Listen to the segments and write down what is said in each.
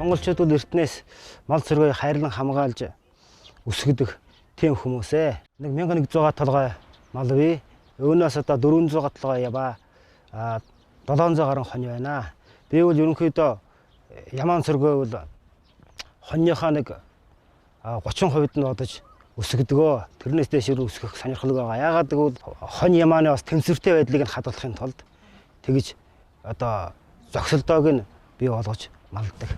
монголчууд бол эртнээс мал цэргийг хайрлан хамгаалж өсгөдөг тийм хүмүүсээ. Нэг 1100 толгой мал бий. Өөнөөс одоо 400 толгой яваа 700 гаруй хонь байна. Би бол ерөнхийдөө ямаан цэргөө бол хоньныхоо нэг 30% нь одож өсгөдгөө. Тэрнээс дэш өсгөх сонирхол байгаа. Яагаад гэвэл хонь ямааны бас тэнцвэртэй байдлыг нь хадгалахын тулд тэгж одоо зогсолтойг нь бий болгож малддаг.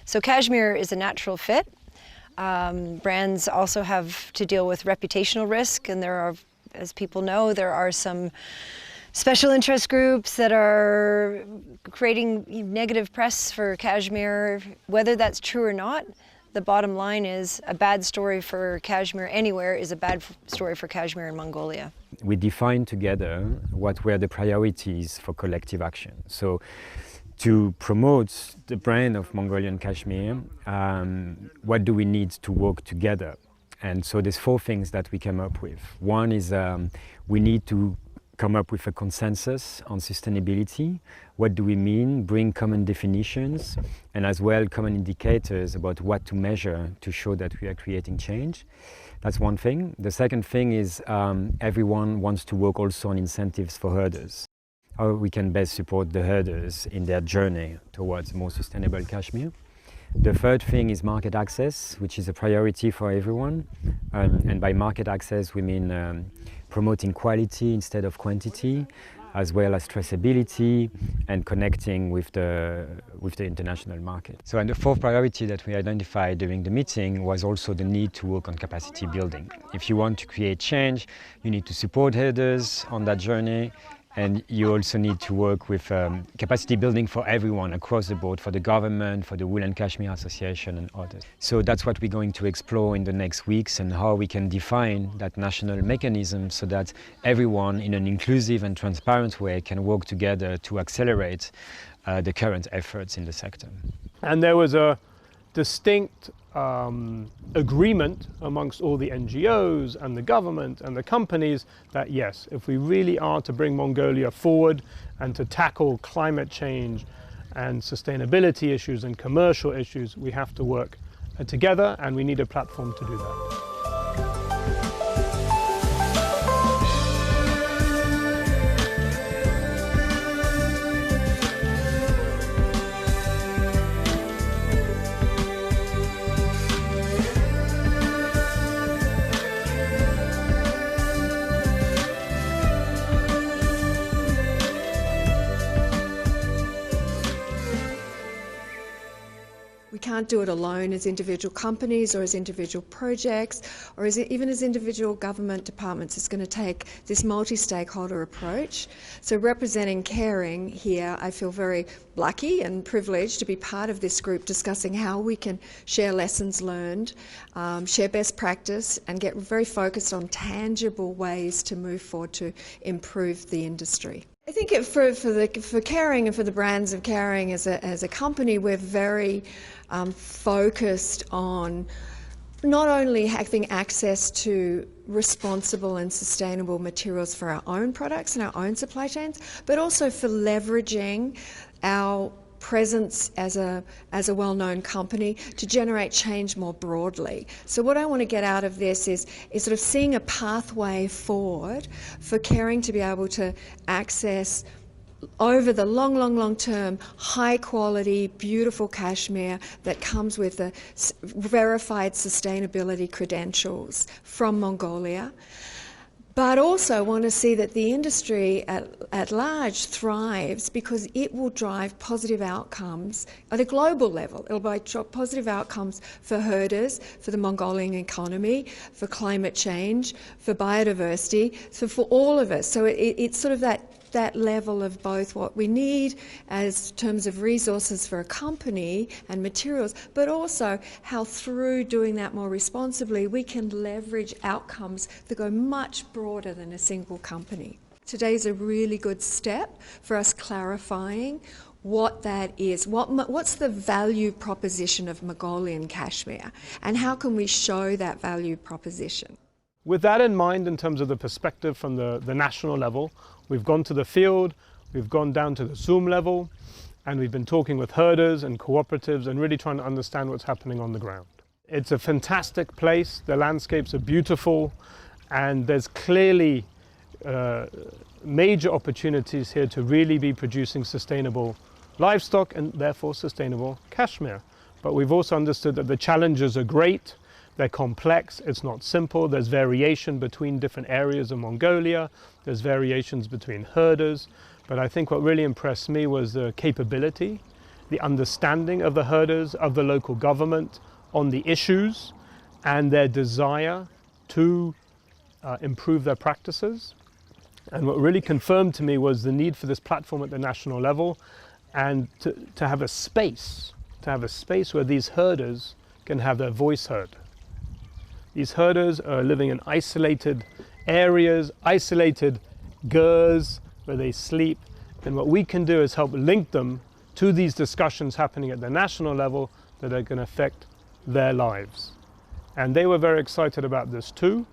So cashmere is a natural fit. Brands also have to deal with reputational risk, and there are, as people know, there are some special interest groups that are creating negative press for cashmere. Whether that's true or not, the bottom line is a bad story for cashmere anywhere is a bad story for cashmere in Mongolia. We defined together what were the priorities for collective action. So, to promote the brand of Mongolian Cashmere, what do we need to work together? And so there's 4 things that we came up with. One is we need to come up with a consensus on sustainability. What do we mean? Bring common definitions and as well common indicators about what to measure to show that we are creating change. That's one thing. The second thing is everyone wants to work also on incentives for herders. How we can best support the herders in their journey towards more sustainable cashmere. The third thing is market access, which is a priority for everyone. And by market access, we mean promoting quality instead of quantity, as well as traceability and connecting with the international market. So, and the fourth priority that we identified during the meeting was also the need to work on capacity building. If you want to create change, you need to support herders on that journey. And you also need to work with capacity building for everyone across the board, for the government, for the Wool and Cashmere Association and others. So that's what we're going to explore in the next weeks and how we can define that national mechanism so that everyone in an inclusive and transparent way can work together to accelerate the current efforts in the sector. And there was a distinct agreement amongst all the NGOs and the government and the companies that yes, if we really are to bring Mongolia forward and to tackle climate change and sustainability issues and commercial issues, we have to work together and we need a platform to do that. We can't do it alone as individual companies or as individual projects or even as individual government departments. It's going to take this multi-stakeholder approach. So representing Caring here, I feel very lucky and privileged to be part of this group discussing how we can share lessons learned, share best practice and get very focused on tangible ways to move forward to improve the industry. I think for Caring and for the brands of Caring as a company, we're very focused on not only having access to responsible and sustainable materials for our own products and our own supply chains, but also for leveraging our presence as a well-known company to generate change more broadly. So what I want to get out of this is sort of seeing a pathway forward for Caring to be able to access over the long term, high quality, beautiful cashmere that comes with the verified sustainability credentials from Mongolia. but also want to see that the industry at large thrives, because it will drive positive outcomes at a global level. It'll drive positive outcomes for herders, for the Mongolian economy, for climate change, for biodiversity, so for all of us. So it's sort of that level of both what we need as terms of resources for a company and materials, but also how through doing that more responsibly we can leverage outcomes that go much broader than a single company. Today's a really good step for us clarifying what that is. What's the value proposition of Mongolian cashmere, and how can we show that value proposition? With that in mind, in terms of the perspective from the national level, we've gone to the field, we've gone down to the Zoom level, and we've been talking with herders and cooperatives and really trying to understand what's happening on the ground. It's a fantastic place, the landscapes are beautiful, and there's clearly major opportunities here to really be producing sustainable livestock and therefore sustainable cashmere. But we've also understood that the challenges are great. They're complex, it's not simple, there's variation between different areas of Mongolia, there's variations between herders, but I think what really impressed me was the capability, the understanding of the herders, of the local government on the issues, and their desire to improve their practices. And what really confirmed to me was the need for this platform at the national level, and to have a space where these herders can have their voice heard. These herders are living in isolated areas, isolated gers where they sleep. And what we can do is help link them to these discussions happening at the national level that are going to affect their lives. And they were very excited about this too.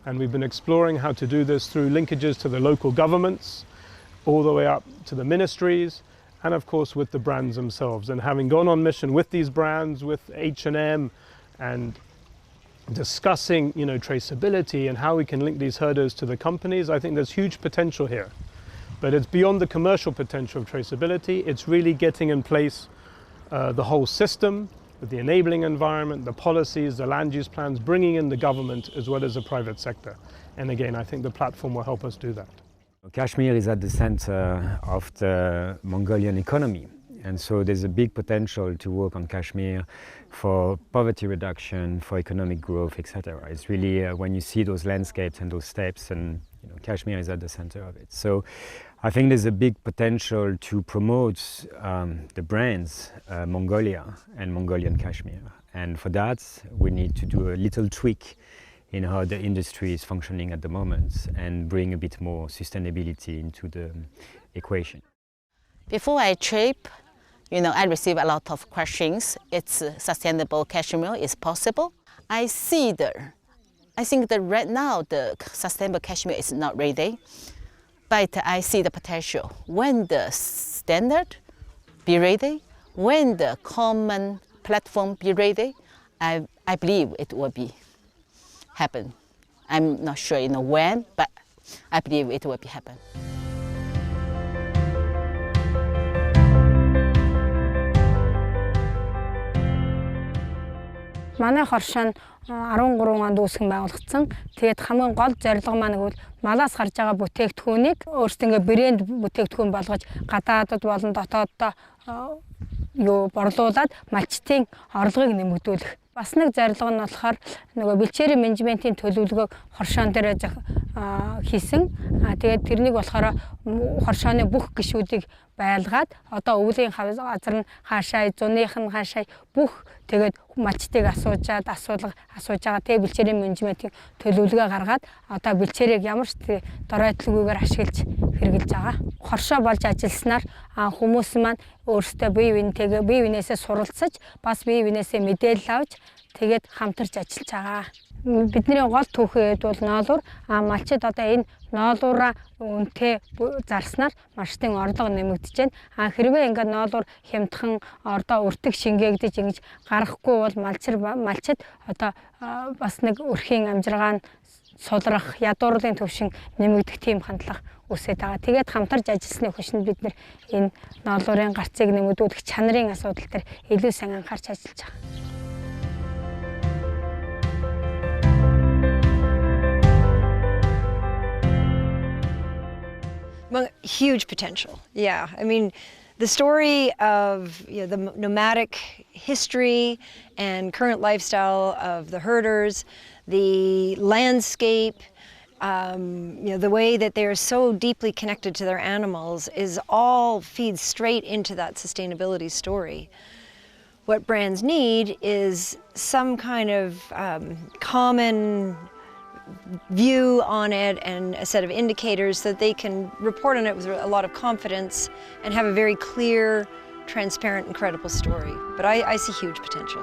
And we've been exploring how to do this through linkages to the local governments, all the way up to the ministries, and of course with the brands themselves. And having gone on mission with these brands, with H&M, and discussing, traceability and how we can link these herders to the companies, I think there's huge potential here. But it's beyond the commercial potential of traceability. It's really getting in place the whole system, with the enabling environment, the policies, the land use plans, bringing in the government as well as the private sector. And again, I think the platform will help us do that. Kashmir is at the center of the Mongolian economy. And so there's a big potential to work on Kashmir for poverty reduction, for economic growth, etc. It's really when you see those landscapes and those steppes, and Kashmir is at the center of it. So I think there's a big potential to promote the brands Mongolia and Mongolian Cashmere. And for that, we need to do a little tweak in how the industry is functioning at the moment and bring a bit more sustainability into the equation. Before I trip, I receive a lot of questions. It's sustainable cashmere is possible. I think that right now the sustainable cashmere is not ready, but I see the potential. When the standard be ready, when the common platform be ready, I believe it will be happen. I'm not sure when, but I believe it will be happen. Манай хоршоо нь 13 онд үүсгэн байгуулагдсан. Тэгээд хамгийн гол зорилго маань гэвэл малаас гарч байгаа бүтээгдэхүүнийг өөрсдөө брэнд бүтээгдэхүүн болгож гадаадд болон дотооддоо борлуулад малчтын орлогыг нэмэгдүүлэх. Бас нэг зорилго нь болохоор бэлчээрийн менежментийн төлөвлөгөөг хоршоон дээр хийсэн. Тэгээд тэрнийг болохоор хоршооны бүх гишүүдийг байлгаад одоо өвлийн газар нь хаашаа, зуных нь хаашаа бүх тэгээд малчтыг асууж байгаа. Тэгээд бэлчээрийн менежментийн төлөвлөгөө гаргаад одоо бэлчээрийг ямар ч доройтлогүйгээр ашиглаж хэрэгжилж байгаа. Хоршоо болж ажилласнаар хүмүүс маань өөрсдөө бие биенээсээ суралцаж, бас бие биенээсээ мэдээлэл авч тэгээд хамтарч ажиллаж байгаа. Бидний гол түүхий бол ноолуур. Малчид одоо энэ ноолуураа үнэтэй зарснаар малчтын орлого нэмэгдэж байна. Хэрвээ ингээд ноолуур хямдхан өртөг шингээгдэж ингэж гарахгүй бол малчид одоо бас нэг өрхийн амжиргаан сулрах, ядуурлын төвшин нэмэгдэх тийм хандлага үсэж байгаа. Тэгээд хамтарч ажилласны хүчинд бид энэ ноолуурын гарцыг нэмэгдүүлэх чанарын асуудал дээр илүү сайн анхаарч ажиллаж байгаа. Huge potential, yeah. I mean, the story of the nomadic history and current lifestyle of the herders, the landscape, the way that they're so deeply connected to their animals is all feeds straight into that sustainability story. What brands need is some kind of common view on it and a set of indicators so that they can report on it with a lot of confidence and have a very clear, transparent, and credible story. But I see huge potential.